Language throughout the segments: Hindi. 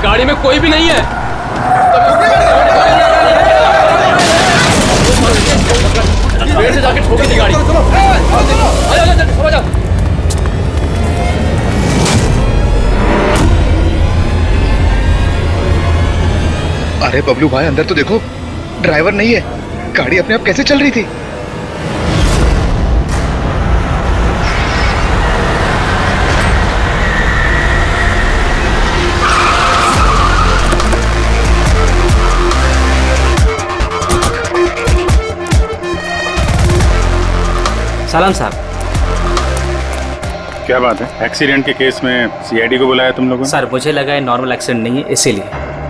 गाड़ी में कोई भी नहीं है। पेड़ से जाके ठोकी थी गाड़ी। जाओ। अरे बबलू भाई, अंदर तो देखो, ड्राइवर नहीं है। गाड़ी अपने आप कैसे चल रही थी? सलाम साहब। क्या बात है? एक्सीडेंट के केस में सीआईडी को बुलाया तुम लोगों ने? सर मुझे लगा है नॉर्मल एक्सीडेंट नहीं है, इसीलिए।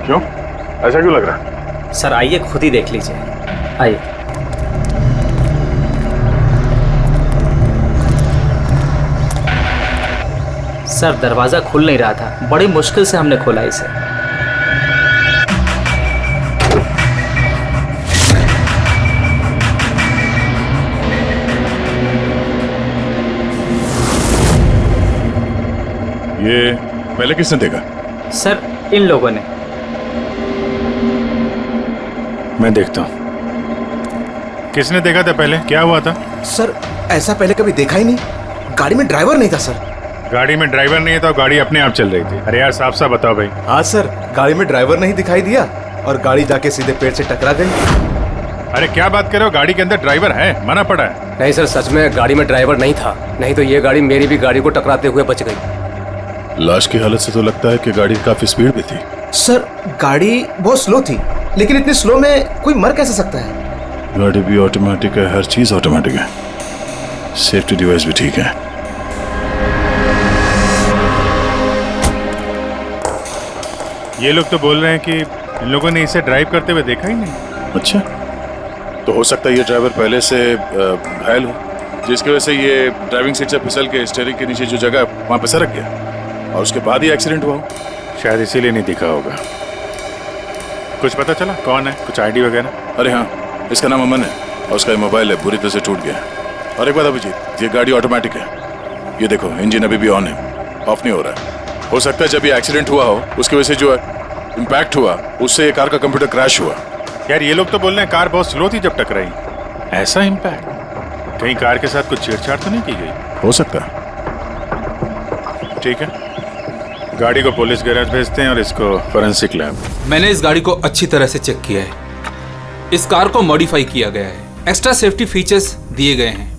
क्यों? ऐसा क्यों लग रहा है? सर आइए खुद ही देख लीजिए, आइए। सर दरवाजा खुल नहीं रहा था, बड़ी मुश्किल से हमने खोला इसे। ये पहले किसने देखा? सर इन लोगों ने। मैं देखता हूँ। किसने देखा था पहले? क्या हुआ था? सर ऐसा पहले कभी देखा ही नहीं। गाड़ी में ड्राइवर नहीं था सर। गाड़ी में ड्राइवर नहीं है तो गाड़ी अपने आप चल रही थी। अरे यार साफ साफ बताओ भाई। हाँ सर, गाड़ी में ड्राइवर नहीं दिखाई दिया और गाड़ी जाके सीधे पेड़ से टकरा गई। अरे क्या बात कर रहे हो? गाड़ी के अंदर ड्राइवर है, मना पड़ा है। नहीं सर, सच में गाड़ी में ड्राइवर नहीं था, नहीं तो ये गाड़ी मेरी भी गाड़ी को टकराते हुए बच गई। लाश की हालत से तो लगता है कि गाड़ी काफी स्पीड में थी। सर गाड़ी बहुत स्लो थी, लेकिन इतनी स्लो में कोई मर कैसे सकता है? गाड़ी भी ऑटोमेटिक है, हर चीज ऑटोमेटिक है, सेफ्टी डिवाइस भी ठीक है। ये लोग तो बोल रहे हैं कि इन लोगों ने इसे ड्राइव करते हुए देखा ही नहीं। अच्छा, तो हो सकता है ये ड्राइवर पहले से घायल हो, जिसकी वजह से ये ड्राइविंग सीट से फिसल के स्टीयरिंग के नीचे जो जगह वहां पे सरक गया और उसके बाद ही एक्सीडेंट हुआ हो। शायद इसीलिए नहीं दिखा होगा। कुछ पता चला कौन है? कुछ आईडी वगैरह? अरे हाँ, इसका नाम अमन है और उसका मोबाइल है पूरी तरह से टूट गया। और एक बात अभिजीत, ये गाड़ी ऑटोमेटिक है, ये देखो इंजन अभी भी ऑन है, ऑफ नहीं हो रहा है। हो सकता है जब ये एक्सीडेंट हुआ हो उसकी वजह से जो इम्पैक्ट हुआ उससे ये कार का कंप्यूटर क्रैश हुआ। यार ये लोग तो बोल रहे हैं कार बहुत स्लो थी जब टकराई। ऐसा इम्पैक्ट? कहीं कार के साथ कुछ छेड़छाड़ तो नहीं की गई? हो सकता है। ठीक है, गाड़ी को पुलिस गैराज भेजते हैं और इसको फोरेंसिक लैब। मैंने इस गाड़ी को अच्छी तरह से चेक किया है। इस कार को मॉडिफाई किया गया है, एक्स्ट्रा सेफ्टी फीचर्स दिए गए हैं।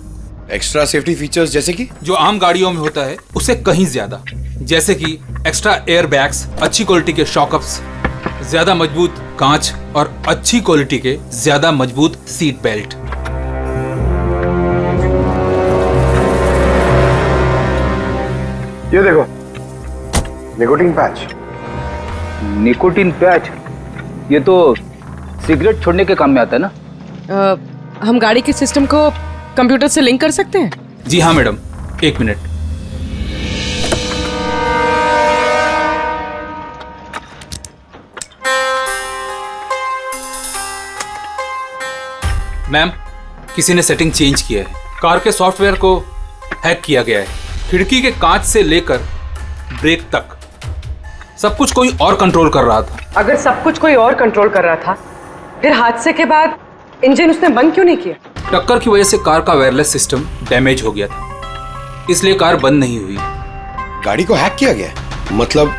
एक्स्ट्रा सेफ्टी फीचर्स जैसे कि? जो आम गाड़ियों में होता है उससे कहीं ज्यादा, जैसे कि एक्स्ट्रा एयर बैग्स, अच्छी क्वालिटी के शॉकअप्स, ज्यादा मजबूत कांच और अच्छी क्वालिटी के ज्यादा मजबूत सीट बेल्ट। ये देखो, निकोटीन पैच। Nicotine patch? ये तो सिगरेट छोड़ने के काम में आता है ना? हम गाड़ी के सिस्टम को कंप्यूटर से लिंक कर सकते हैं? जी हाँ मैडम, एक मिनट। मैम, किसी ने सेटिंग चेंज किया है। कार के सॉफ्टवेयर को हैक किया गया है। खिड़की के कांच से लेकर ब्रेक तक सब कुछ कोई और कंट्रोल कर रहा था। अगर सब कुछ कोई और कंट्रोल कर रहा था, फिर हादसे के बाद इंजन उसने बंद क्यों नहीं किया? टक्कर की वजह से कार का वायरलेस सिस्टम डैमेज हो गया था, इसलिए कार बंद नहीं हुई। गाड़ी को हैक किया गया? मतलब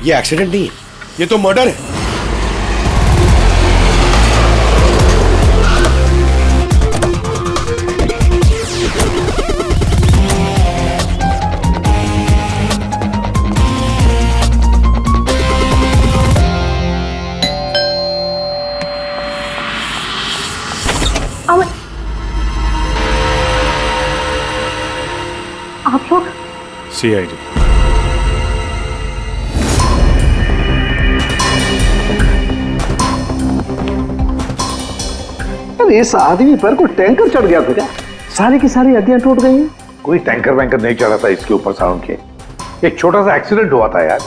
ये एक्सीडेंट नहीं है, ये तो मर्डर है। आप लोग? सीआईडी। अरे इस आदमी पर कोई टैंकर चढ़ गया था क्या? सारी की सारी हड्डियां टूट गई हैं। कोई टैंकर वैंकर नहीं चढ़ा था इसके ऊपर साउंड के। एक छोटा सा एक्सीडेंट हुआ था यार,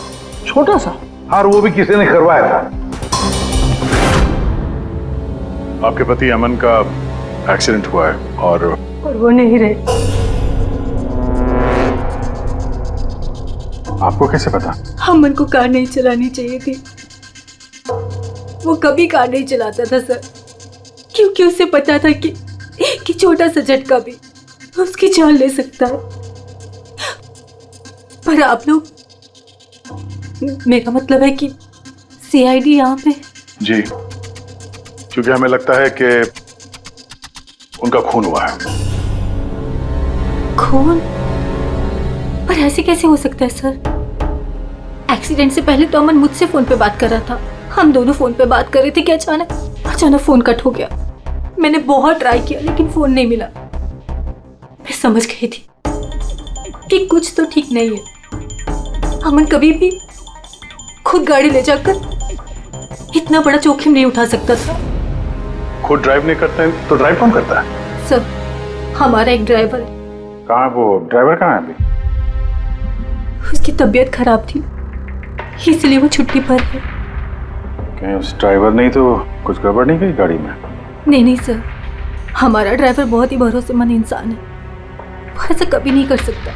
छोटा सा, और वो भी किसी ने करवाया था। आपके पति अमन का एक्सीडेंट हुआ है और वो नहीं रहे। आपको कैसे पता? अमन को कार नहीं चलानी चाहिए थी। वो कभी कार नहीं चलाता था सर, क्योंकि उसे पता था कि छोटा सा झटका भी उसकी जान ले सकता है। पर आप लोग, मेरा मतलब है कि सीआईडी यहाँ पे। जी, क्योंकि हमें लगता है कि उनका खून हुआ है। खून? पर ऐसे कैसे हो सकता है सर? एक्सीडेंट से पहले तो अमन मुझसे फोन पे बात कर रहा था, हम दोनों फोन पे बात कर रहे थे कि अचानक फोन कट हो गया। मैंने बहुत ट्राई किया लेकिन फोन नहीं मिला। मैं समझ गई थी कि कुछ तो ठीक नहीं है। अमन कभी भी खुद गाड़ी ले जाकर इतना बड़ा जोखिम नहीं उठा सकता था। खुद ड्राइव नहीं करते हैं तो ड्राइव कौन करता है? सर, हमारा एक ड्राइवर है। कहाँ वो ड्राइवर? कहाँ है अभी? उसकी तबीयत खराब थी, इसलिए वो छुट्टी पर है। कहीं उस ड्राइवर नहीं तो कुछ गड़बड़ नहीं गई गाड़ी में? नहीं सर, हमारा ड्राइवर बहुत ही भरोसेमंद इंसान है, वो ऐसा कभी नहीं कर सकता।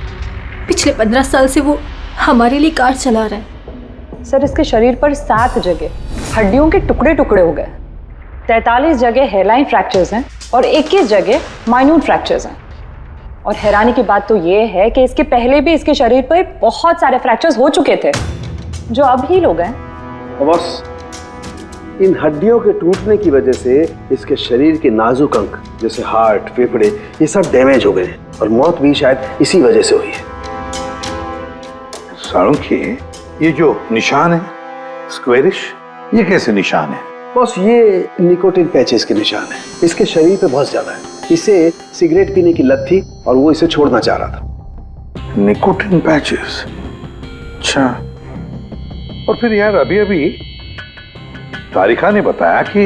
पिछले 15 साल से वो हमारे लिए कार चला रहा है। सर, इसके शरीर पर 7 जगह हड्डियों के टुकड़े टुकड़े हो गए, 43 जगह हेयरलाइन फ्रैक्चर्स हैं और 21 जगह माइन्यूट फ्रैक्चर्स हैं। और हैरानी की बात तो ये है कि इसके पहले भी इसके शरीर पर बहुत सारे फ्रैक्चर्स हो चुके थे जो अब हील हो गए। बस इन हड्डियों के टूटने की वजह से इसके शरीर के नाजुक अंग जैसे हार्ट, फेफड़े, ये सब डैमेज हो गए और मौत भी शायद इसी वजह से हुई है। साळुंखे, ये जो निशान है स्क्वेरिश, ये कैसे निशान है? बस ये निकोटिन पैचेस के निशान है। इसके शरीर पे बहुत ज्यादा है। इसे सिगरेट पीने की लत थी और वो इसे छोड़ना चाह रहा था। Nicotine patches? अच्छा। और फिर यार अभी तारिका ने बताया कि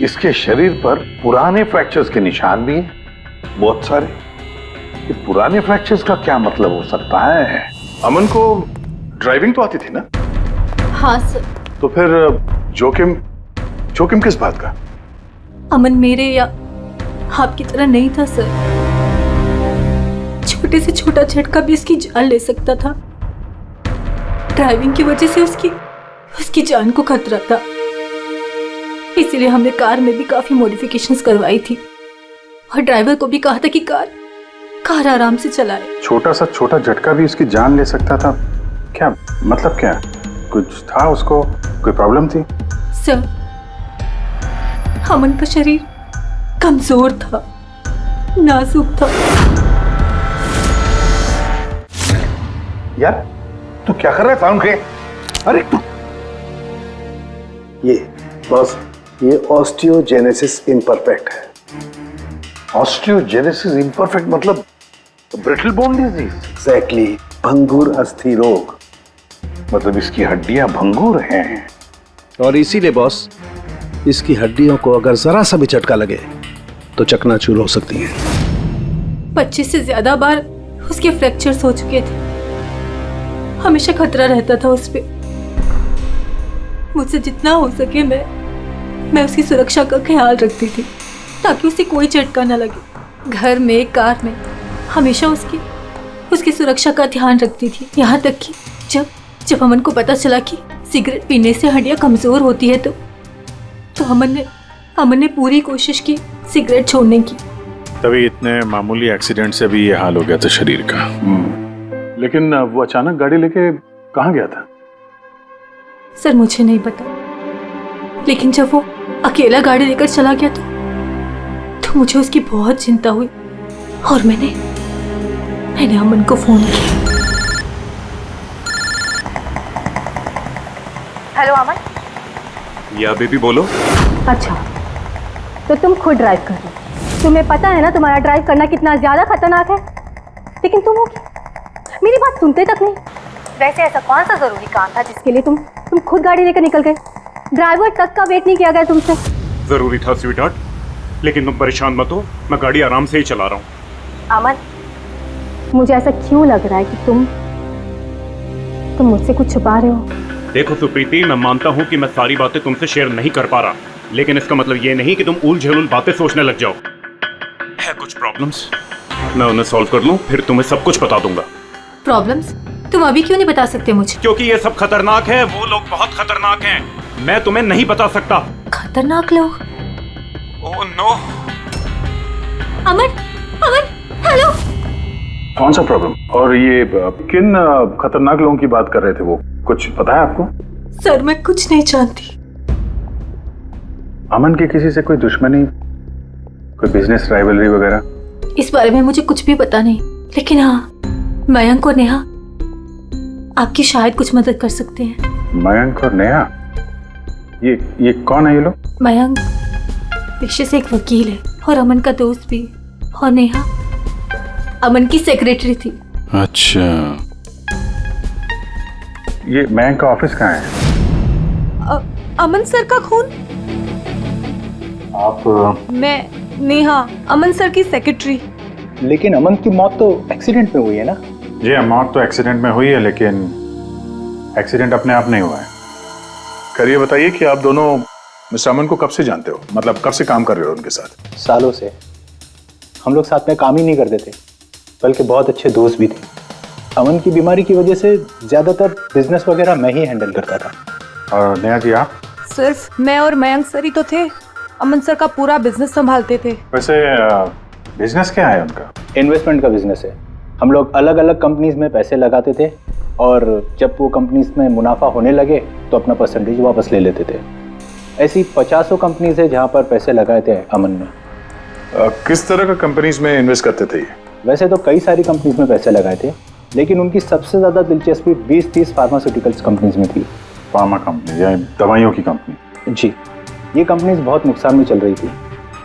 इसके शरीर पर पुराने फ्रैक्चर्स के निशान भी हैं, बहुत सारे। ये पुराने फ्रैक्चर्स का क्या मतलब हो सकता है? अमन को ड्राइविंग तो आती थी ना? हाँ सर। तो फिर जोखिम किस बात का? अमन मेरे या आपकी तरह नहीं था सर। छोटे से छोटा झटका भी उसकी जान ले सकता था। ड्राइविंग की वजह से उसकी जान को खतरा था, इसीलिए हमने कार में भी काफी मॉडिफिकेशंस करवाई थी और ड्राइवर को भी कहा था कि कार आराम से चलाए। छोटा झटका भी उसकी जान ले सकता था? क्या मतलब? क्या कुछ था उसको? कोई प्रॉब्लम थी? सर, अमन का शरीर कमजोर था, नाजुक था। यार तू क्या कर रहा है साळुंखे? अरे तू ये ऑस्टियोजेनेसिस इम्परफेक्ट है। ऑस्टियोजेनेसिस इम्परफेक्ट मतलब ब्रिटल बोन डिजीज? एग्जैक्टली, भंगुर अस्थि रोग। मतलब इसकी हड्डियां भंगुर हैं। और इसीलिए बॉस, इसकी हड्डियों को अगर जरा सा भी झटका लगे तो चकनाचूर हो सकती हैं। 25 से ज्यादा बार उसके फ्रैक्चर्स हो चुके थे। हमेशा खतरा रहता था उस पे। मुझसे जितना हो सके मैं उसकी सुरक्षा का ख्याल रखती थी ताकि उसे कोई झटका न लगे। घर में, कार में हमेशा उसकी सुरक्षा का ध्यान रखती थी। यहाँ तक कि जब अमन को पता चला कि सिगरेट पीने से हड्डियाँ कमजोर होती है तो अमन ने पूरी कोशिश की सिगरेट छोड़ने की। तभी इतने मामूली एक्सीडेंट से भी ये हाल हो गया था शरीर का। लेकिन वो अचानक गाड़ी लेके कहाँ गया था? सर, मुझे नहीं पता, लेकिन जब वो अकेला गाड़ी लेकर चला गया तो मुझे उसकी बहुत चिंता हुई और मैंने अमन को फोन किया। हेलो अमन। या बेबी बोलो। अच्छा, तो तुम खुद ड्राइव कर रहे हो। तुम्हें पता है ना तुम्हारा ड्राइव करना कितना ज्यादा खतरनाक है, लेकिन तुम मेरी बात सुनते तक नहीं। वैसे ऐसा कौन सा जरूरी काम था जिसके लिए तुम खुद गाड़ी लेकर निकल गए? ड्राइवर तक का वेट नहीं किया गया तुमसे। जरूरी था स्वीटहार्ट, लेकिन तुम परेशान मत हो, मैं गाड़ी आराम से ही चला रहा हूँ। अमन, मुझे ऐसा क्यों लग रहा है कि तुम मुझसे कुछ छुपा रहे हो? देखो सुप्रीति, मैं मानता हूँ कि मैं सारी बातें तुमसे शेयर नहीं कर पा रहा, लेकिन इसका मतलब ये नहीं कि तुम उल झुल बातें सोचने लग जाओ। है कुछ प्रॉब्लम्स, मैं उन्हें सॉल्व कर लूँ, फिर तुम्हें सब कुछ बता दूंगा। प्रॉब्लम्स? तुम अभी क्यों नहीं बता सकते मुझे? क्योंकि ये सब खतरनाक है, वो लोग बहुत खतरनाक हैं। मैं तुम्हें नहीं बता सकता। खतरनाक लोग? Oh no. Aman, Aman, hello. कौन सा प्रॉब्लम? और ये किन खतरनाक लोगों की बात कर रहे थे वो? कुछ पता है आपको? सर मैं कुछ नहीं जानती। अमन की किसी से कोई दुश्मनी, कोई बिजनेस राइवलरी वगैरह? इस बारे में मुझे कुछ भी पता नहीं, लेकिन हाँ, मयंक और नेहा आपकी शायद कुछ मदद कर सकते हैं। मयंक और नेहा? ये कौन है ये लोग? मयंक पेशे से एक वकील है और अमन का दोस्त भी, और नेहा अमन की सेक्रेटरी थी। अच्छा, ये मयंक का ऑफिस कहाँ है? अमन सर का खून? आप? मैं नेहा, अमन सर की सेक्रेटरी। लेकिन अमन की मौत तो एक्सीडेंट में हुई है ना? जी हाँ, मौत तो एक्सीडेंट में हुई है, लेकिन एक्सीडेंट अपने आप नहीं हुआ है। करिए बताइए कि आप दोनों मिस्टर अमन को कब से जानते हो? मतलब कब से काम कर रहे हो उनके साथ? सालों से। हम लोग साथ में काम ही नहीं करते थे, बल्कि बहुत अच्छे दोस्त भी थे। अमन की बीमारी की वजह से ज्यादातर बिजनेस वगैरह मैं ही हैंडल करता था। और नेहा जी आप? सिर्फ मैं और मयंक सर ही तो थे, अमन सर का पूरा बिजनेस संभालते थे। वैसे बिजनेस क्या है उनका? इन्वेस्टमेंट का बिजनेस है। हम लोग अलग अलग कंपनीज में पैसे लगाते थे और जब वो कंपनीज में मुनाफा होने लगे तो अपना परसेंटेज वापस ले लेते थे। ऐसी 50 कंपनीज है जहाँ पर पैसे लगाए थे अमन ने। किस तरह का कंपनीज में इन्वेस्ट करते थे ये? वैसे तो कई सारी कंपनीज में पैसे लगाए थे, लेकिन उनकी सबसे ज़्यादा दिलचस्पी 20-30 फार्मास्यूटिकल्स कंपनीज में थी। फार्मा कंपनी या दवाइयों की कंपनी? जी, ये कंपनीज बहुत नुकसान में चल रही थी,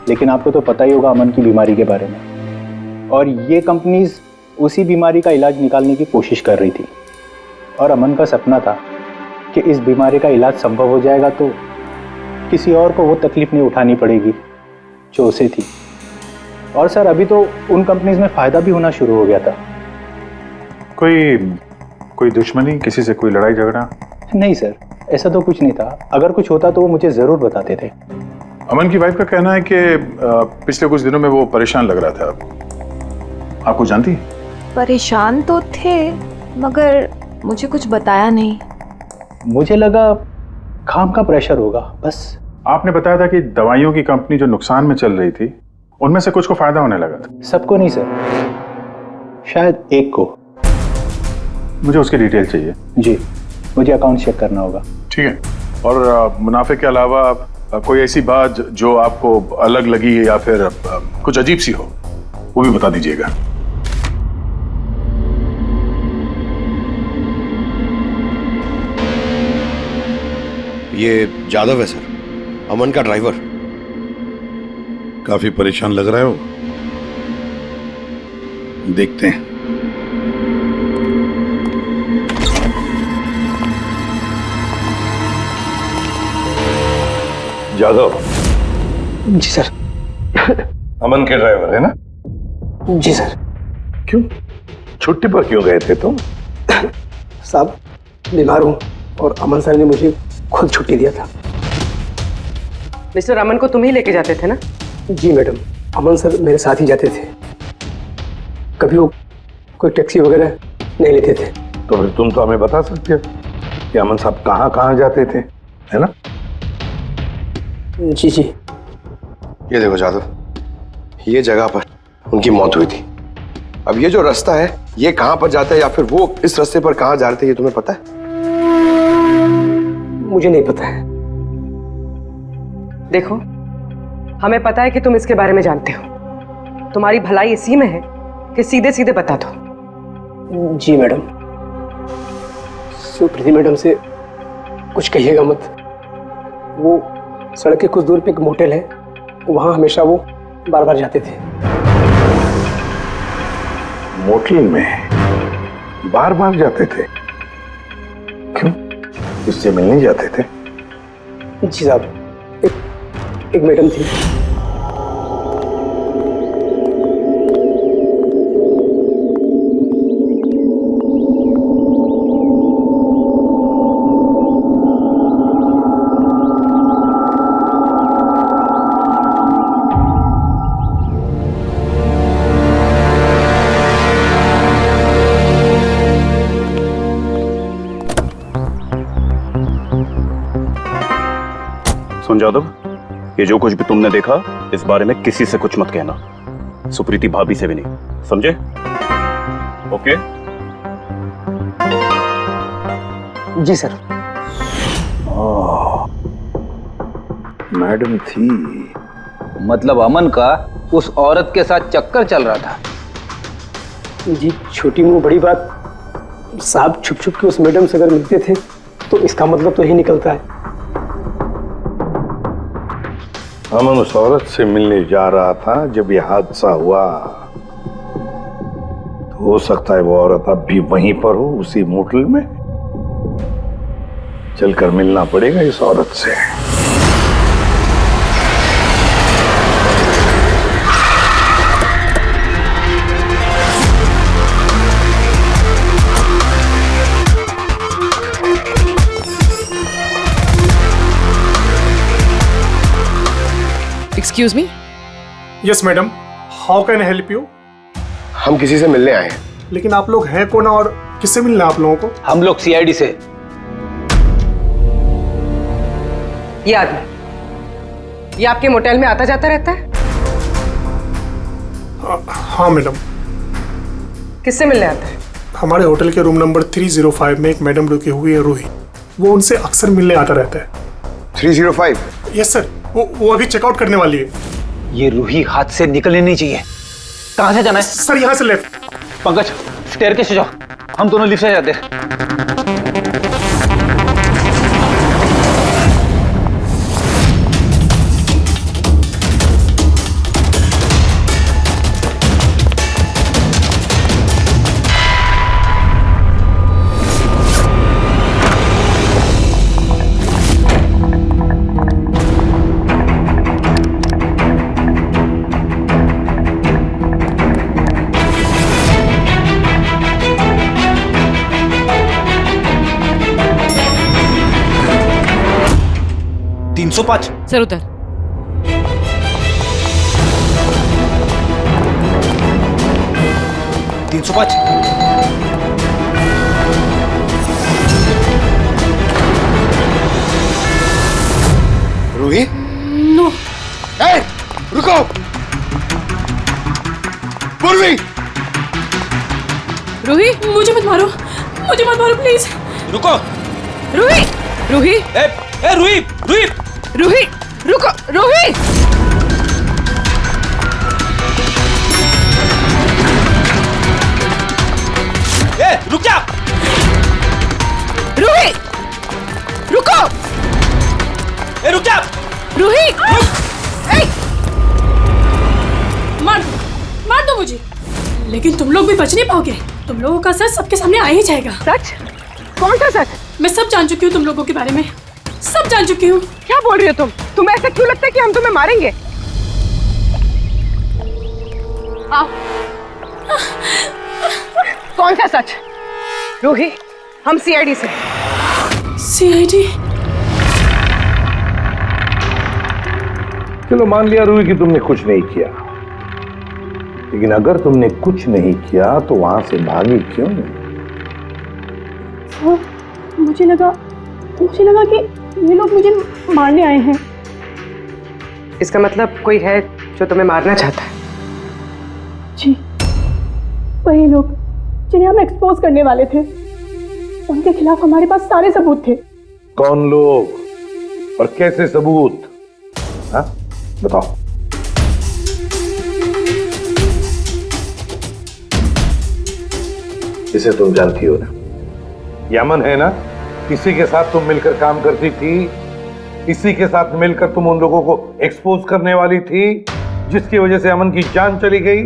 लेकिन आपको तो पता ही होगा अमन की बीमारी के बारे में। और ये कंपनीज उसी बीमारी का इलाज निकालने की कोशिश कर रही थी, और अमन का सपना था कि इस बीमारी का इलाज संभव हो जाएगा तो किसी और को वो तकलीफ नहीं उठानी पड़ेगी जो उसे थी। और सर अभी तो उन कंपनीज में फ़ायदा भी होना शुरू हो गया था। कोई दुश्मनी, किसी से कोई लड़ाई झगड़ा? नहीं सर, ऐसा तो कुछ नहीं था। अगर कुछ होता तो वो मुझे ज़रूर बताते थे। अमन की वाइफ का कहना है कि पिछले कुछ दिनों में वो परेशान लग रहा था। आपको जानती? परेशान तो थे, मगर मुझे कुछ बताया नहीं। मुझे लगा काम का प्रेशर होगा बस। आपने बताया था कि दवाइयों की कंपनी जो नुकसान में चल रही थी उनमें से कुछ को फायदा होने लगा था। सबको नहीं सर, शायद एक को। मुझे उसकी डिटेल चाहिए। जी, मुझे अकाउंट चेक करना होगा। ठीक है। और मुनाफे के अलावा कोई ऐसी बात जो आपको अलग लगी या फिर कुछ अजीब सी हो, वो भी बता दीजिएगा। ये जादव है सर, अमन का ड्राइवर। काफी परेशान लग रहा है वो। देखते हैं। जादव? जी सर। अमन के ड्राइवर है ना? जी सर। क्यों छुट्टी पर क्यों गए थे तुम? साहब बीमार हूँ और अमन सर ने मुझे खुद छुट्टी दिया था। मिस्टर अमन को तुम ही लेके जाते थे ना? जी मैडम, अमन सर मेरे साथ ही जाते थे। कभी वो कोई टैक्सी वगैरह नहीं लेते थे। तो फिर तुम तो हमें बता सकते हो कि अमन साहब कहाँ कहाँ जाते थे, है ना? जी जी। ये देखो जादव, ये जगह पर उनकी मौत हुई थी। अब ये जो रास्ता है ये कहाँ पर जाता है या फिर वो इस रास्ते पर कहाँ जा रहे थे, ये तुम्हें पता है? मुझे नहीं पता है। देखो, हमें पता है कि तुम इसके बारे में जानते हो। तुम्हारी भलाई इसी में है कि सीधे सीधे बता दो। जी मैडम। सुप्रीति मैडम से कुछ कहिएगा मत। वो सड़क के कुछ दूर पे एक मोटेल है, वहां हमेशा वो बार बार जाते थे। मोटेल में बार बार जाते थे? क्यों, इससे मिलने जाते थे? जी साहब, एक मैडम थी। सुन जादव, ये जो कुछ भी तुमने देखा इस बारे में किसी से कुछ मत कहना, सुप्रीति भाभी से भी नहीं, समझे? ओके? जी सर। मैडम थी, मतलब अमन का उस औरत के साथ चक्कर चल रहा था। जी छोटी मुंह बड़ी बात, साहब छुप छुप के उस मैडम से अगर मिलते थे तो इसका मतलब तो यही निकलता है। अमन उस औरत से मिलने जा रहा था जब यह हादसा हुआ। तो हो सकता है वो औरत अब भी वहीं पर हो, उसी मोटल में। चलकर मिलना पड़ेगा इस औरत से। Excuse me. Yes madam, how can I help you? हम किसी से मिलने आए हैं। लेकिन आप लोग हैं कौन और किससे मिलना है आप लोगों को? हम लोग सीआईडी से। ये आदमी, ये आपके मोटेल में आता जाता रहता है? हाँ मैडम। किससे मिलने आता है? हमारे होटल के रूम नंबर 305 में एक मैडम रुकी हुई है, रूही। वो उनसे अक्सर मिलने आता रहता है। 305? यस सर, वो अभी चेकआउट करने वाली है। ये रूही हाथ से निकलनी नहीं चाहिए। कहाँ से जाना है? सर यहाँ से लेफ्ट। पंकज, स्टेयरकेस से जाओ, हम दोनों लिफ्ट से जाते हैं। सर उधर। रूही? नो। ए, रुको! पूर्वी! रूही, मुझे मत मारो, मुझे मत मारो प्लीज। रुको। रूही, रूही, रूही, रूही, रूही, रुको, रूही! रुक जा! रूही, रुको! रुक जा! रूही! मार दो मुझे, लेकिन तुम लोग भी बच नहीं पाओगे। तुम लोगों का सच सबके सामने आ ही जाएगा। सच? कौन सा सच? मैं सब जान चुकी हूँ तुम लोगों के बारे में, सब जान चुकी हूँ। क्या बोल रही हो तुम? तुम्हें ऐसा क्यों लगता है कि हम तुम्हें मारेंगे? आओ। कौन सा सच? रूही, हम सीआईडी से। सीआईडी? चलो मान लिया रूही कि तुमने कुछ नहीं किया, लेकिन अगर तुमने कुछ नहीं किया तो वहां से भागी क्यों? मुझे लगा कि ये लोग मुझे मारने आए हैं। इसका मतलब कोई है जो तुम्हें मारना चाहता है? जी, वही लोग जिन्हें हम एक्सपोज करने वाले थे। उनके खिलाफ हमारे पास सारे सबूत थे। कौन लोग और कैसे सबूत? हाँ, बताओ। इसे तुम जानती हो ना, यमन है ना, इसी के साथ तुम मिलकर काम करती थी, इसी के साथ मिलकर तुम उन लोगों को एक्सपोज करने वाली थी जिसकी वजह से अमन की जान चली गई।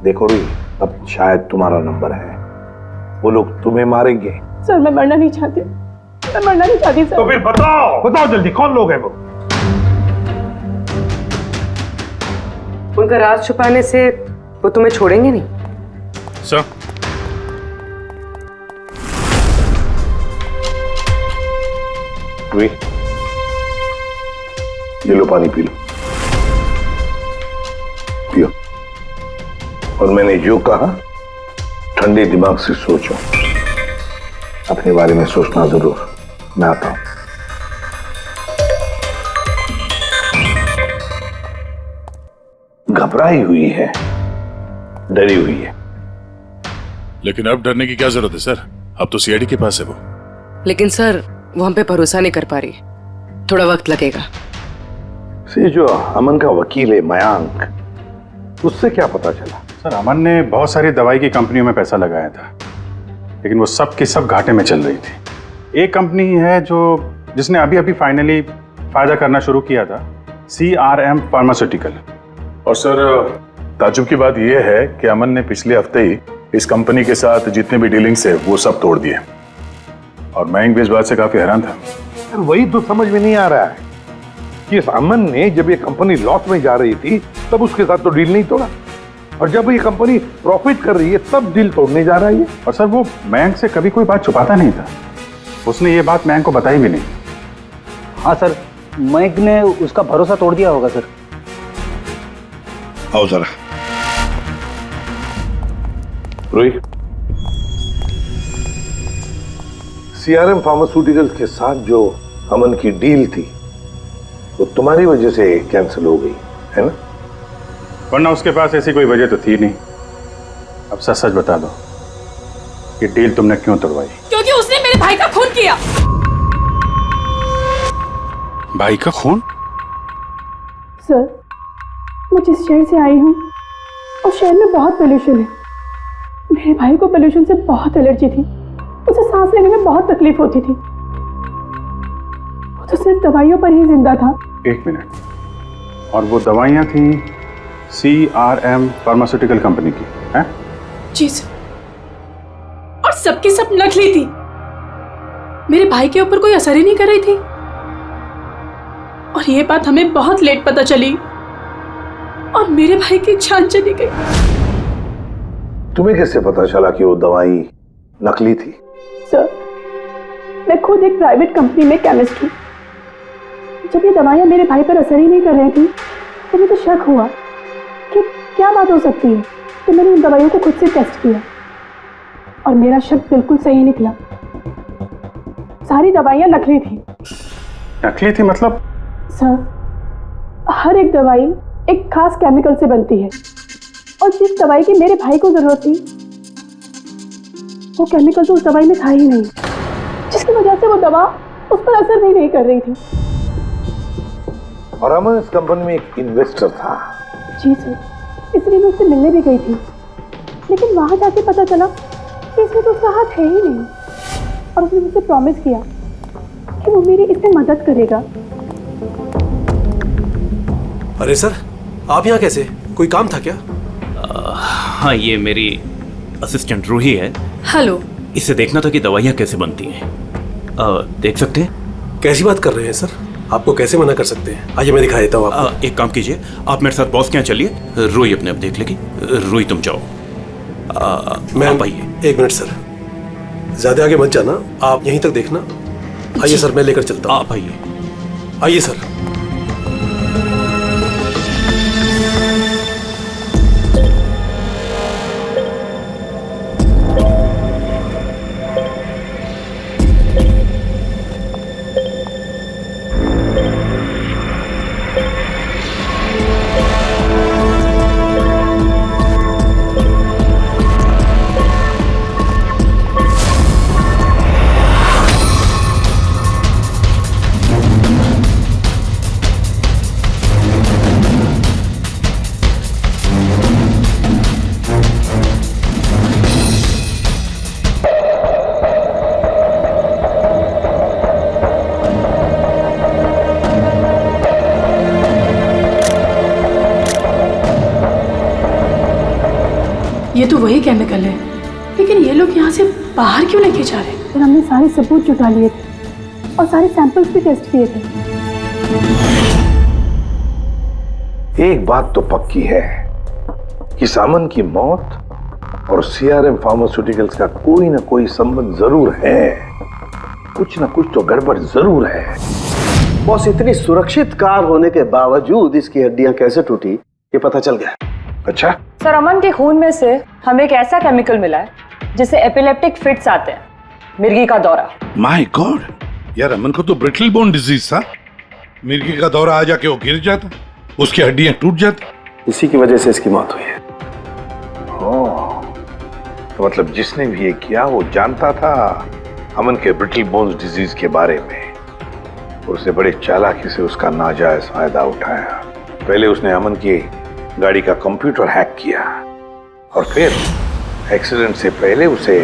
देखो री, अब शायद तुम्हारा नंबर है, वो लोग तुम्हें मारेंगे। सर मैं मरना नहीं चाहती, मैं मरना नहीं चाहती सर। तो फिर बताओ, बताओ जल्दी, कौन लोग हैं वो? उनका राज छुपाने से वो तुम्हें छोड़ेंगे नहीं। सर, ये लो पानी पी लो, पियो। और मैंने जो कहा ठंडे दिमाग से सोचो, अपने बारे में सोचना जरूर। मैं आता हूं। घबराई हुई है, डरी हुई है। लेकिन अब डरने की क्या जरूरत है सर? अब तो सीआईडी के पास है वो। लेकिन सर वो हम पे भरोसा नहीं कर पा रही, थोड़ा वक्त लगेगा। से जो अमन का वकील है मयांक, उससे क्या पता चला? सर अमन ने बहुत सारी दवाई की कंपनियों में पैसा लगाया था, लेकिन वो सब की सब घाटे में चल रही थी। एक कंपनी है जिसने अभी अभी फाइनली फायदा करना शुरू किया था, CRM फार्मास्यूटिकल। और सर ताजुब की बात यह है कि अमन ने पिछले हफ्ते ही इस कंपनी के साथ जितने भी डीलिंग्स है वो सब तोड़ दिए, और मयंक भी इस बात से काफी हैरान था। वही तो समझ में नहीं आ रहा है कि इस अमन ने जब ये कंपनी लॉस में जा रही थी तब उसके साथ तो डील नहीं तोड़ा, और जब ये कंपनी प्रॉफिट कर रही है तब डील तोड़ने जा रहा है। और सर वो मयंक से कभी कोई बात छुपाता नहीं था, उसने ये बात मयंक को बताई भी नहीं। हाँ सर, मयंक ने उसका भरोसा तोड़ दिया होगा सर। आओ जरा। रोहित, CRM फार्मास्यूटिकल्स के साथ जो अमन की डील थी वो तुम्हारी वजह से कैंसिल हो गई है ना? वरना उसके पास ऐसी कोई वजह तो थी नहीं। अब सच सच बता दो कि डील तुमने क्यों तोड़वाई? क्योंकि उसने मेरे भाई का खून किया। भाई का खून? सर, मैं जिस शहर से आई हूँ उस शहर में बहुत पोल्यूशन है। मेरे भाई को पोल्यूशन से बहुत एलर्जी थी, उसे सांस लेने में बहुत तकलीफ होती थी। वो तो सिर्फ दवाइयों पर ही जिंदा था। एक मिनट, और वो दवाइयाँ थी CRM फार्मास्यूटिकल कंपनी की, हैं? जी सर, और सबकी सब नकली थी। मेरे भाई के ऊपर कोई असर ही नहीं कर रही थी, और ये बात हमें बहुत लेट पता चली, और मेरे भाई की जान चली गई। तुम्हें कैसे पता चला कि वो दवाई नकली थी? सर, मैं खुद एक प्राइवेट कंपनी में केमिस्ट हूँ। जब ये दवाइयाँ मेरे भाई पर असर ही नहीं कर रही थी तो मुझे शक हुआ कि क्या बात हो सकती है, तो मैंने उन दवाइयों को खुद से टेस्ट किया और मेरा शक बिल्कुल सही निकला। सारी दवाइयाँ नकली थी। नकली थी मतलब? सर, हर एक दवाई एक खास केमिकल से बनती है, और जिस दवाई की मेरे भाई को जरूरत थी वो केमिकल तो उस दवाई में था ही नहीं, जिसकी वजह से वो दवा उस पर असर भी नहीं कर रही थी। और अमन इस कंपनी में एक इन्वेस्टर था। जी सर, इसलिए मैं उससे मिलने भी गई थी, लेकिन वहां जाके पता चला कि इसमें तो उसका हाथ है ही नहीं, और उसने मुझसे प्रॉमिस किया कि वो मेरी इसमें मदद करेगा। अरे सर, आप यहाँ कैसे? कोई काम था क्या? हाँ, ये मेरी असिस्टेंट रूही है। हेलो। इसे देखना था कि दवाइयाँ कैसे बनती हैं। देख सकते हैं? कैसी बात कर रहे हैं सर? आपको कैसे मना कर सकते हैं? आइए मैं दिखा देता हूँ आपको। एक काम कीजिए, आप मेरे साथ बॉस के यहाँ चलिए, रूही अपने आप देख लेगी। रूही तुम जाओ। मैम आइए। एक मिनट सर, ज्यादा आगे मत जाना, आप यहीं तक देखना। आइए सर, मैं लेकर चलता हूँ। आप आइए। आइए सर। ये तो वही केमिकल है, लेकिन ये लोग यहाँ से बाहर क्यों लेके जा रहे हैं? फिर हमने सारे सबूत जुटा लिए थे और सारे सैंपल्स भी टेस्ट किए थे। एक बात तो पक्की है कि सामन की मौत और CRM फार्मास्यूटिकल्स का कोई ना कोई संबंध जरूर है। कुछ ना कुछ तो गड़बड़ जरूर है। बॉस, इतनी सुरक्षित कार होने के बावजूद इसकी हड्डियां कैसे टूटी ये पता चल गया। अच्छा सर, अमन के खून में से हमें एक ऐसा केमिकल मिला है जिससे एपिलेप्टिक फिट्स आते हैं, मिर्गी का दौरा। माय गॉड, यार अमन को तो ब्रिटल बोन डिजीज था। मिर्गी का दौरा आ जाके वो गिर जाता, उसकी हड्डियां टूट जाती, इसी की वजह से इसकी मौत हुई है। ओह, तो मतलब जिसने भी ये किया वो जानता था अमन के ब्रिटल बोन्स डिजीज के बारे में, और उसे बड़े चालाकी से उसका नाजायज फायदा उठाया। पहले उसने अमन की गाड़ी का कंप्यूटर हैक किया और फिर एक्सीडेंट से पहले उसे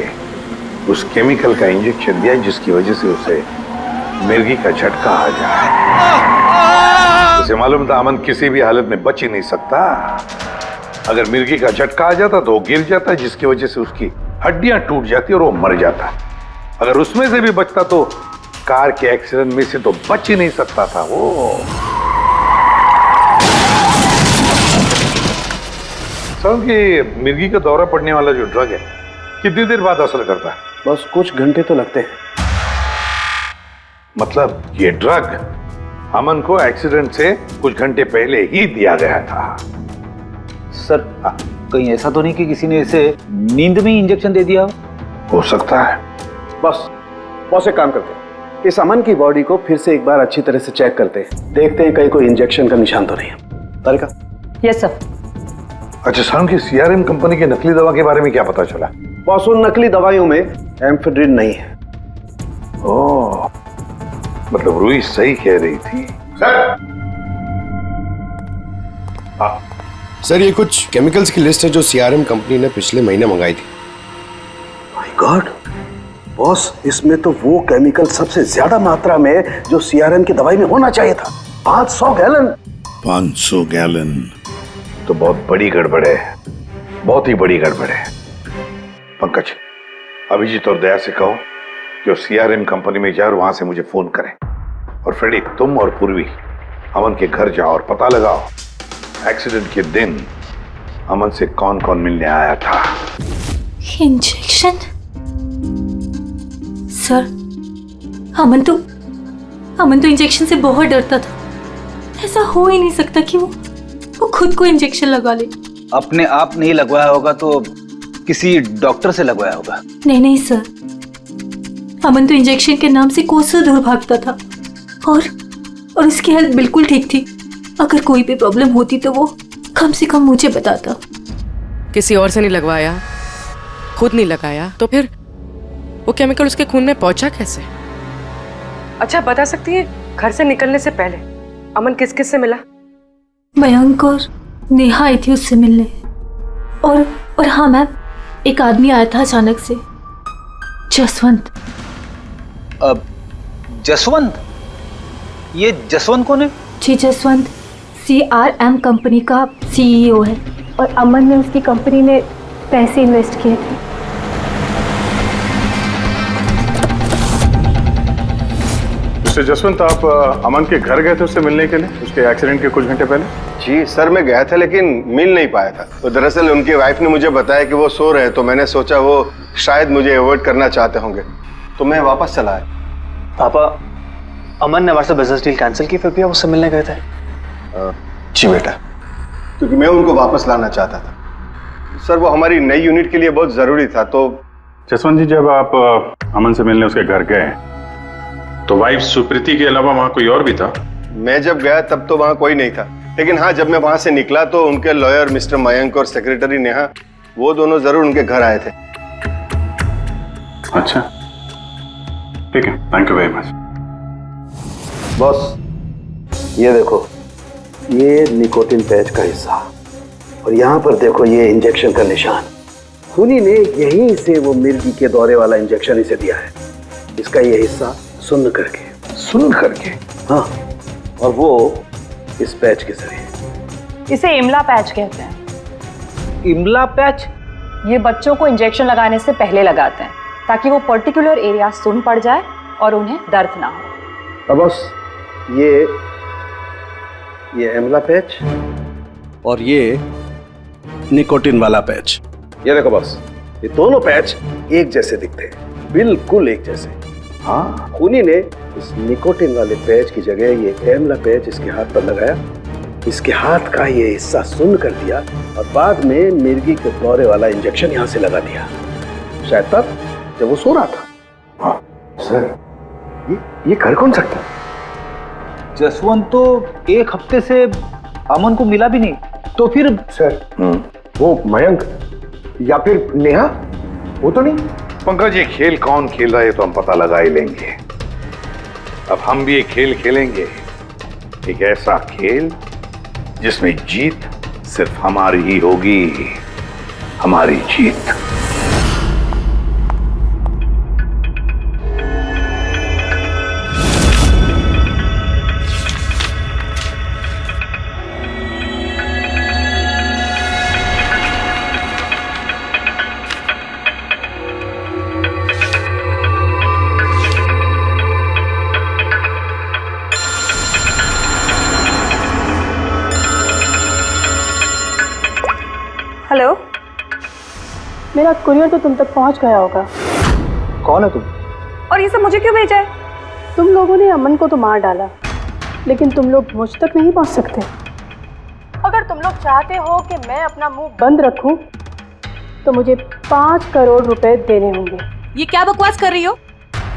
उस केमिकल का इंजेक्शन दिया जिसकी वजह से उसे मिर्गी का झटका आ जाए। उसे मालूम था अमन किसी भी हालत में बच ही नहीं सकता। अगर मिर्गी का झटका आ जाता तो वो गिर जाता, जिसकी वजह से उसकी हड्डियां टूट जाती और वो मर जाता। अगर उसमें से भी बचता तो कार के एक्सीडेंट में से तो बच ही नहीं सकता था वो। समझ कि मिर्गी का दौरा पड़ने वाला जो ड्रग है कितनी देर बाद असर करता है? बस कुछ घंटे तो लगते हैं। मतलब ये ड्रग अमन को एक्सीडेंट से कुछ घंटे पहले ही दिया गया था। सर कहीं ऐसा तो नहीं कि किसी ने इसे नींद में इंजेक्शन दे दिया हो सकता है। बस एक काम करते हैं, इस अमन की बॉडी को फिर से एक बार अच्छी तरह से चेक करते हैं, देखते हैं कहीं कोई इंजेक्शन का निशान तो नहीं है। तारिका? Yes sir. अच्छा शाम की सीआरएम कंपनी की नकली दवा के बारे में क्या पता चला? बॉस उन नकली दवाइयों में एम्फेड्रिन नहीं है। ओह, मतलब रूही सही कह रही थी। सर ये कुछ केमिकल्स की लिस्ट है जो सीआरएम कंपनी ने पिछले महीने मंगाई थी। माय गॉड बॉस, इसमें तो वो केमिकल सबसे ज्यादा मात्रा में जो सीआरएम की दवाई में होना चाहिए था, 500 गैलन। 500 गैलन तो बहुत बड़ी गड़बड़ है, बहुत ही बड़ी गड़बड़ है। पंकज, अभिजीत और दया से कहो कि सीआरएम कंपनी में जाओ और वहां से मुझे फोन करें। और फ्रेडी, तुम और पूर्वी अमन के घर जाओ और पता लगाओ एक्सीडेंट के दिन अमन से कौन कौन मिलने आया था। इंजेक्शन? सर अमन तो इंजेक्शन से बहुत डरता था। ऐसा हो ही नहीं सकता कि वो खुद को इंजेक्शन लगा ले। अपने आप नहीं लगवाया होगा तो किसी डॉक्टर से लगवाया होगा। नहीं सर, अमन तो इंजेक्शन के नाम से कोसों दूर भागता था और उसकी हेल्थ बिल्कुल ठीक थी। अगर कोई भी प्रॉब्लम होती तो वो कम से कम मुझे बताता। किसी और से नहीं लगवाया, खुद नहीं लगाया, तो फिर वो केमिकल उसके खून में पहुंचा कैसे? अच्छा बता सकती है, घर से निकलने से पहले अमन किस किस से मिला? मयंक और नेहा आई थी उससे मिलने। और हाँ मैम, एक आदमी आया था अचानक से, जसवंत। अब जसवंत? ये जसवंत कौन है? जी जसवंत सीआरएम कंपनी का सीईओ है, और अमन ने उसकी कंपनी में पैसे इन्वेस्ट किए थे। मिस्टर जसवंत, आप अमन के घर गए थे उससे मिलने के लिए उसके एक्सीडेंट के कुछ घंटे पहले? जी सर, मैं गया था लेकिन मिल नहीं पाया था। तो दरअसल उनकी वाइफ ने मुझे बताया कि वो सो रहे हैं, तो मैंने सोचा वो शायद मुझे अवॉइड करना चाहते होंगे, तो मैं वापस चला आया। पापा, अमन ने हमारे साथ बिजनेस डील कैंसिल की, फिर भी आप उससे मिलने गए थे? जी बेटा, क्योंकि मैं उनको वापस लाना चाहता था। सर वो हमारी नई यूनिट के लिए बहुत जरूरी था। तो जसवंत जी, जब आप अमन से मिलने उसके घर गए तो वाइफ सुप्रीति के अलावा वहां कोई और भी था? मैं जब गया तब तो वहां कोई नहीं था, लेकिन हाँ जब मैं वहां से निकला तो उनके लॉयर मिस्टर मयंक और सेक्रेटरी नेहा, वो दोनों जरूर उनके घर आए थे। अच्छा ठीक है, thank you very much. Boss ये देखो, ये निकोटिन पैच का हिस्सा, और यहाँ पर देखो ये इंजेक्शन का निशान। खूनी ने यहीं से वो मिर्गी के दौरे वाला इंजेक्शन इसे दिया है। इसका ये हिस्सा सुन्न करके, हाँ, और वो इस पैच के जरिए। इसे इमला पैच कहते हैं। इमला पैच? ये बच्चों को इंजेक्शन लगाने से पहले लगाते हैं ताकि वो पर्टिकुलर एरिया सुन पड़ जाए और उन्हें दर्द ना हो। अब बस ये इमला पैच और ये निकोटिन वाला पैच, ये देखो बस, ये दोनों पैच एक जैसे दिखते हैं, बिल्कुल एक जैसे। हाँ, खूनी ने इस निकोटिन वाले पैच की जगह ये एमला पैच इसके हाथ पर लगाया, इसके हाथ का ये हिस्सा सुन्न कर दिया और बाद में मिर्गी के दौरे वाला इंजेक्शन यहाँ से लगा दिया, शायद तब जब वो सो रहा था। हाँ सर, ये कर कौन सकता है? जसवंत तो एक हफ्ते से अमन को मिला भी नहीं। तो फिर सर वो मयंक या फिर नेहा, वो तो नहीं। पंकज, ये खेल कौन खेल रहा है तो हम पता लगा ही लेंगे। अब हम भी एक खेल खेलेंगे, एक ऐसा खेल जिसमें जीत सिर्फ हमारी ही होगी, हमारी जीत। हेलो, मेरा कुरियर तो तुम तक पहुंच गया होगा। कौन है तुम? और ये सब मुझे क्यों भेजा है? तुम लोगों ने अमन को तो मार डाला, लेकिन तुम लोग मुझ तक नहीं पहुंच सकते। अगर तुम लोग चाहते हो कि मैं अपना मुंह बंद रखूं, तो मुझे 5 करोड़ रुपए देने होंगे। ये क्या बकवास कर रही हो?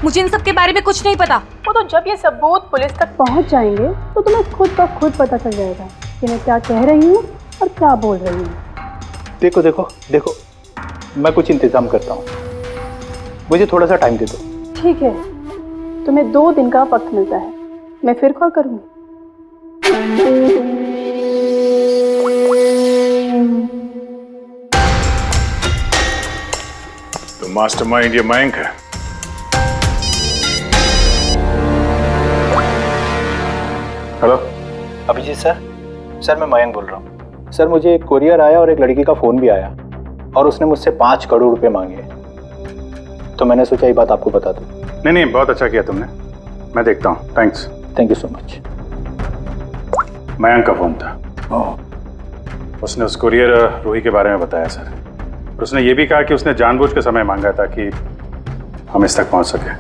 मुझे इन सब के बारे में कुछ नहीं पता। वो तो जब ये सबूत पुलिस तक पहुंच जाएंगे तो तुम्हें खुद ब खुद पता चल जाएगा कि मैं क्या कह रही हूँ और क्या बोल रही हूँ। देखो देखो देखो, मैं कुछ इंतजाम करता हूँ, मुझे थोड़ा सा टाइम दे दो। ठीक है, तुम्हें 2 दिन का वक्त मिलता है, मैं फिर कॉल करूँगी। तो मास्टरमाइंड ये मयंक है। हेलो अभिजीत सर, मैं मयंक बोल रहा हूँ। सर, मुझे एक कोरियर आया और एक लड़की का फ़ोन भी आया और उसने मुझसे 5 करोड़ रुपए मांगे, तो मैंने सोचा ये बात आपको बता दूँ। नहीं, बहुत अच्छा किया तुमने, मैं देखता हूँ। Thanks. Thank you so much. Mayank का फ़ोन था। उसने उस कुरियर रूही के बारे में बताया सर, और उसने ये भी कहा कि उसने जानबूझ के समय मांगा ताकि हम इस तक पहुँच सके।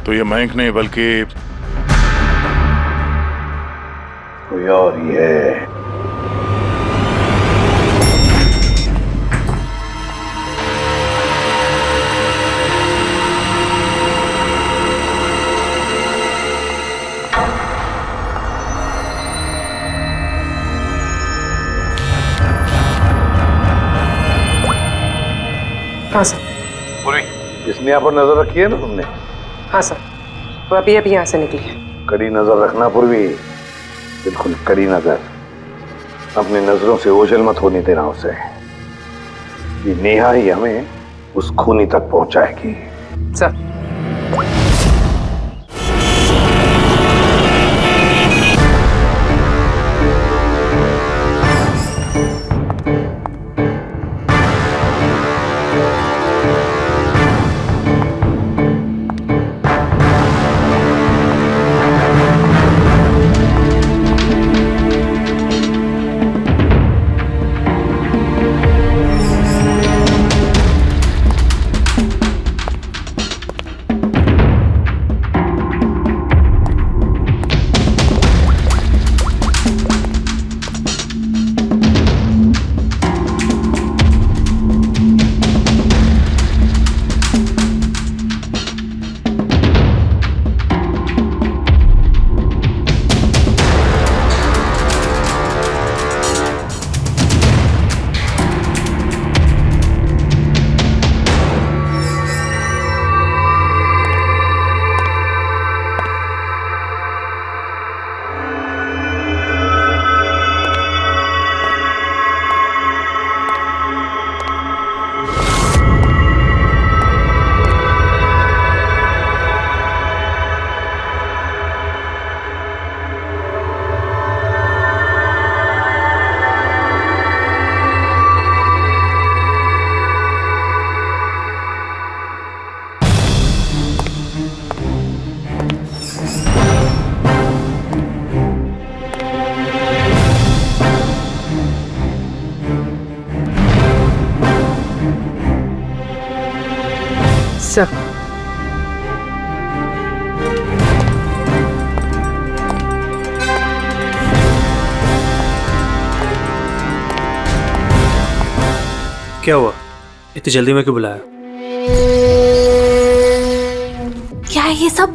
तो ये मयंक नहीं बल्कि कोई और ही है। हाँ सर। पूरी इसने यहाँ पर नजर रखी है ना तुमने? हाँ सर, वो अभी यहाँ से निकली है। कड़ी नजर रखना पूर्वी, बिल्कुल कड़ी नजर। अपनी नजरों से ओझल मत होने देना उसे। ये नेहा ही हमें उस खूनी तक पहुंचाएगी। सर। सर। क्या हुआ? इतनी जल्दी में क्यों बुलाया? क्या है ये सब?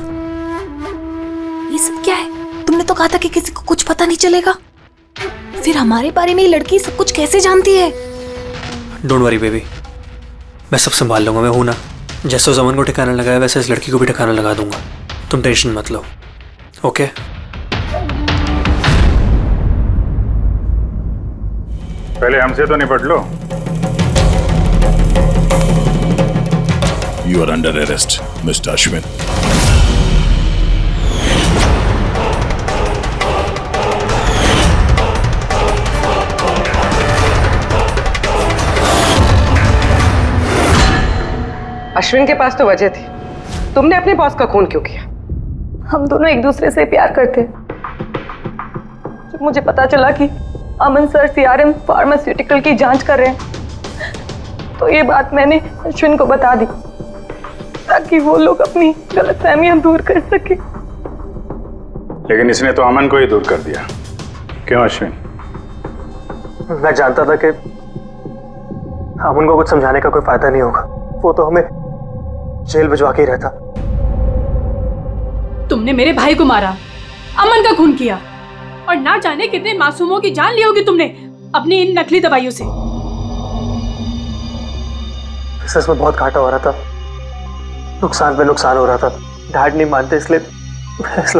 ये सब क्या है? तुमने तो कहा था कि किसी को कुछ पता नहीं चलेगा, फिर हमारे बारे में ये लड़की सब कुछ कैसे जानती है? डोंट वरी बेबी, मैं सब संभाल लूंगा। मैं हूं ना, जैसे उस अमन को ठिकाना लगाया वैसे इस लड़की को भी ठिकाना लगा दूंगा। तुम टेंशन मत लो, ओके? पहले हमसे तो निपट लो। You are under arrest, Mr. Ashwin. Ashwin के पास तो वजह थी, तुमने अपने बॉस का खून क्यों किया? हम दोनों एक दूसरे से प्यार करते। जब मुझे पता चला कि अमन सर सीआरएम फार्मास्यूटिकल की जांच कर रहे हैं तो ये बात मैंने अश्विन को बता दी ताकि वो लोग अपनी गलतफहमियां दूर कर सके। लेकिन इसने तो अमन को ही दूर कर दिया। क्यों अश्विन? मैं जानता था कि अमन को कुछ समझाने का कोई फायदा नहीं होगा। वो तो हमें जेल भिजवा के ही रहता। तुमने मेरे भाई को मारा, अमन का खून किया और ना जाने कितने मासूमों की जान ली होगी तुमने अपनी इन नकली दवाइयों से। बिजनेस में बहुत घाटा हो रहा था, नुकसान पे नुकसान हो रहा था। डैड नहीं मानते, इसलिए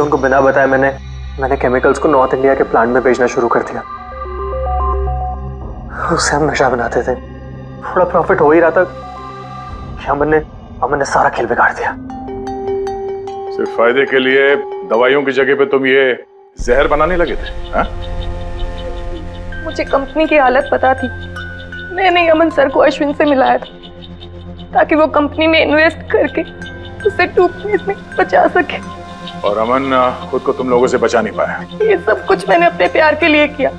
उनको बिना बताए मैंने केमिकल्स को नॉर्थ इंडिया के प्लांट में भेजना शुरू कर दिया। उससे हम नशा बनाते थे, थोड़ा प्रॉफिट हो ही रहा था। अमन ने सारा खेल बिगाड़ दिया। सिर्फ फायदे के लिए दवाइयों की जगह पे तुम ये जहर बनाने लगे थे, हाँ? मुझे कंपनी की हालत पता थी। मैंने अमन सर को अश्विन से मिलाया था ताकि वो कंपनी में इन्वेस्ट करके उसे डूबने से बचा सके। और अमन खुद को तुम लोगों से बचा नहीं पाया। ये सब कुछ मैंने अपने प्यार के लिए किया।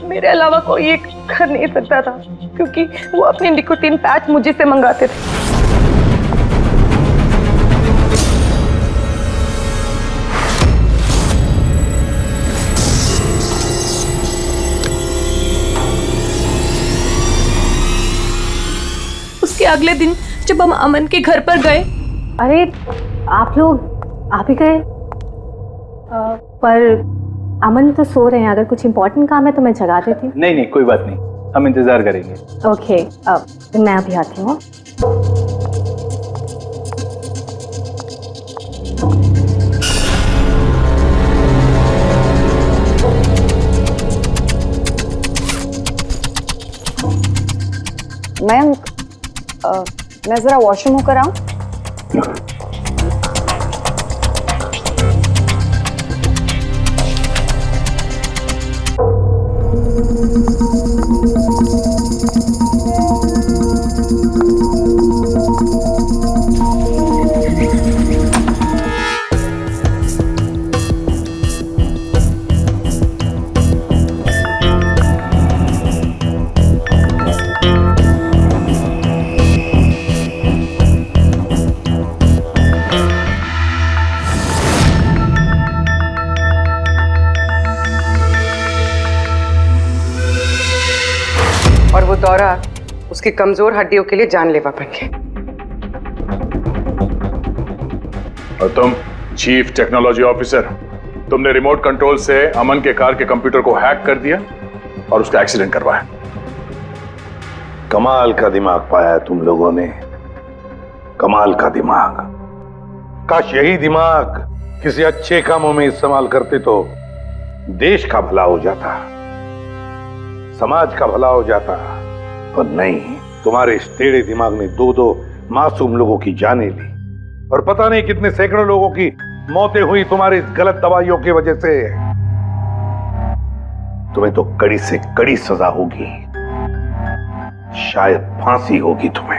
मेरे अलावा कोई ये कर नहीं सकता था क्योंकि वो अपने निकोटीन पैच मुझे से मंगाते थे। उसके अगले दिन जब हम अमन के घर पर गए। अरे आप लोग आप ही गए? पर अमन तो सो रहे हैं। अगर कुछ इम्पोर्टेंट काम है तो मैं जगा देती हूँ। नहीं, कोई बात नहीं, हम इंतजार करेंगे। ओके, अब मैं अभी आती हूँ। मैं जरा वॉशरूम होकर आऊं? और वो दौरा उसकी कमजोर हड्डियों के लिए जानलेवा बन गया। और तुम चीफ टेक्नोलॉजी ऑफिसर, तुमने रिमोट कंट्रोल से अमन के कार के कंप्यूटर को हैक कर दिया और उसका एक्सीडेंट करवाया। कमाल का दिमाग पाया है तुम लोगों ने, कमाल का दिमाग। काश यही दिमाग किसी अच्छे कामों में इस्तेमाल करते तो देश का भला हो जाता, समाज का भला हो जाता। पर नहीं, तुम्हारे इस टेढ़े दिमाग ने दो मासूम लोगों की जानें ली और पता नहीं कितने सैकड़ों लोगों की मौतें हुई तुम्हारी इस गलत दवाइयों की वजह से। तुम्हें तो कड़ी से कड़ी सजा होगी, शायद फांसी होगी तुम्हें।